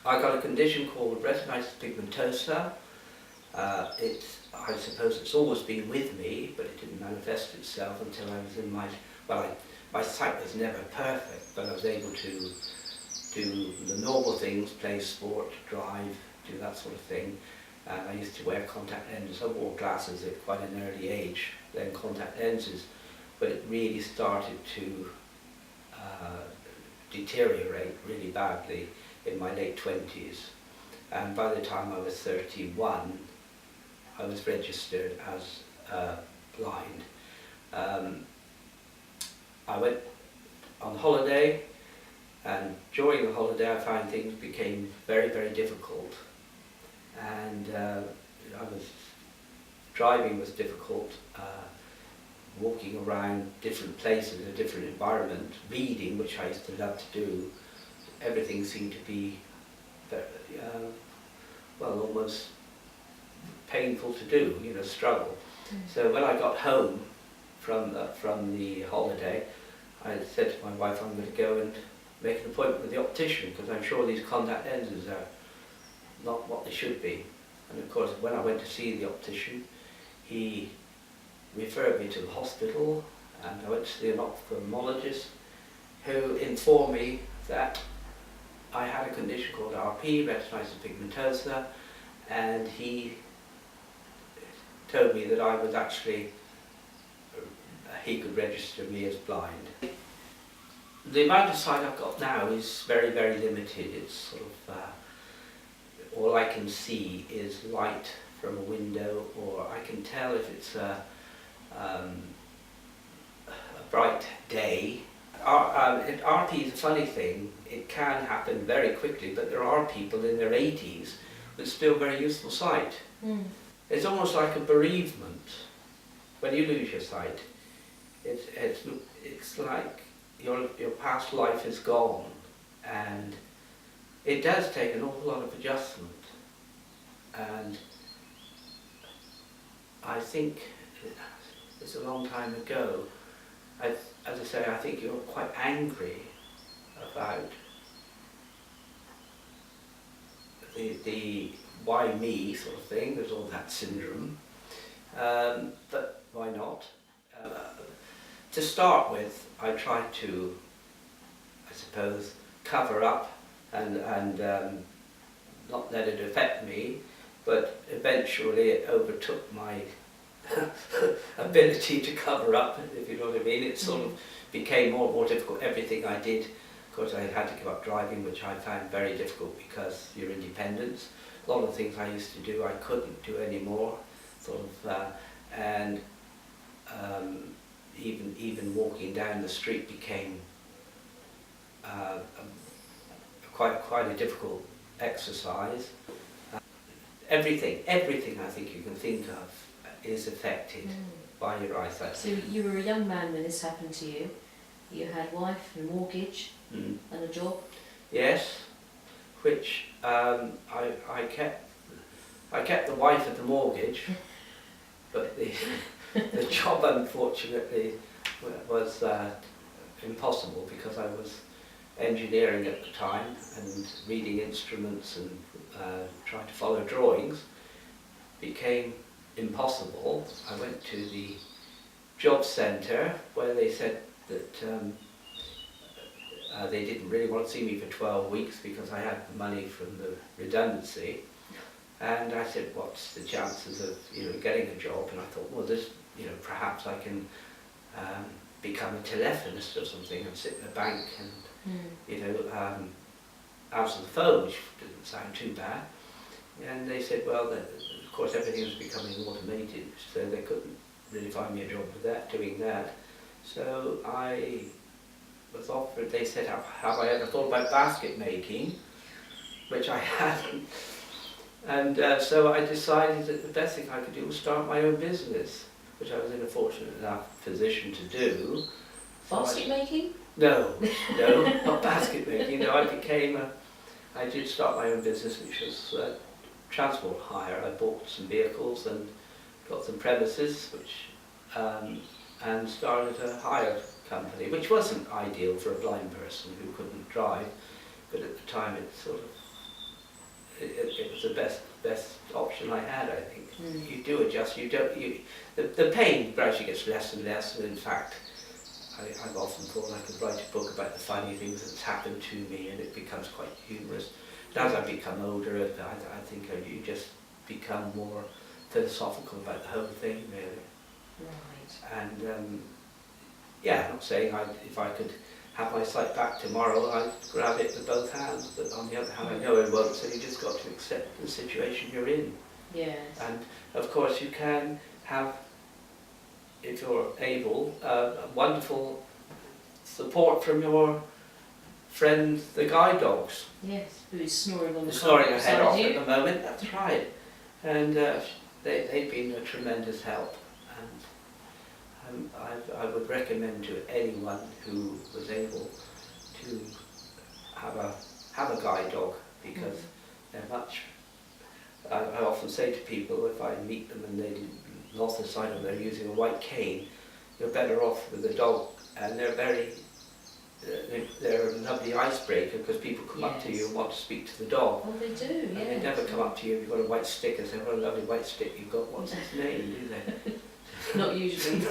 I got a condition called Retinitis Pigmentosa. I suppose it's always been with me, but it didn't manifest itself until I was in my sight was never perfect, but I was able to do the normal things, play sport, drive, do that sort of thing. And I used to wear contact lenses. I wore glasses at quite an early age, then contact lenses, but it really started to deteriorate really badly in my late 20s. And by the time I was 31, I was registered as blind. I went on holiday, and during the holiday I found things became very, very difficult. And driving was difficult, walking around different places, a different environment, reading, which I used to love to do, everything seemed to be very, almost painful to do, struggle. So when I got home from the holiday, I said to my wife, I'm going to go and make an appointment with the optician, because I'm sure these contact lenses are not what they should be. And of course, when I went to see the optician, he referred me to the hospital, and I went to see an ophthalmologist who informed me that I had a condition called RP, Retinitis Pigmentosa, and he told me that I was actually, he could register me as blind. The amount of sight I've got now is very, very limited. It's sort of, all I can see is light from a window, or I can tell if it's a bright day. RP is a funny thing. It can happen very quickly, but there are people in their 80s with still very useful sight. It's almost like a bereavement when you lose your sight. It's like your past life is gone, and it does take an awful lot of adjustment. And I think it's a long time ago. As I say, I think you're quite angry about the why me sort of thing. There's all that syndrome, but why not? To start with, I tried to, I suppose, cover up and not let it affect me, but eventually it overtook my ability to cover up, if you know what I mean. It sort of became more and more difficult. Everything I did, of course, I had to give up driving, which I found very difficult because your independence. A lot of the things I used to do, I couldn't do anymore, sort of, and even walking down the street became quite a difficult exercise. Everything I think you can think of is affected by your eyesight. So you were a young man when this happened to you. You had a wife, a mortgage, and a job. Yes, which I kept the wife and the mortgage, but the job unfortunately was impossible, because I was engineering at the time and reading instruments and trying to follow drawings became impossible. I went to the job centre where they said that they didn't really want to see me for 12 weeks because I had the money from the redundancy. And I said, what's the chances of getting a job? And I thought, well, perhaps I can become a telephonist or something and sit in a bank and answer the phone, which didn't sound too bad. And they said, well, of course everything was becoming automated, so they couldn't really find me a job with that, doing that. So I was offered, they said, have I ever thought about basket making? Which I hadn't. And so I decided that the best thing I could do was start my own business, which I was in a fortunate enough position to do. Basket making? No, not basket making. No, I did start my own business, which was transport hire. I bought some vehicles and got some premises, and started a hire company, which wasn't ideal for a blind person who couldn't drive, but at the time it sort of it was the best option I had, I think. You do adjust, the pain gradually gets less and less, and in fact, I've often thought I could write a book about the funny things that's happened to me, and it becomes quite humorous. And as I become older, I think you just become more philosophical about the whole thing, really. Right. And yeah, I'm not saying if I could have my sight back tomorrow, I'd grab it with both hands, but on the other hand, I know it won't, so you just got to accept the situation you're in. Yes. And of course you can have, if you're able, wonderful support from your friends, the guide dogs. Yes, who is snoring on the Snoring her head off you. at the moment, that's right. And they've been a tremendous help. And I would recommend to anyone who was able to have a guide dog, because they're much. I often say to people, if I meet them and they lost the sight of them, they're using a white cane, you're better off with a dog, and they're a lovely icebreaker, because people come up to you and want to speak to the dog. Oh, they do, And they never come up to you if you've got a white stick and say, what a lovely white stick you've got, what's its name, do they? Not usually.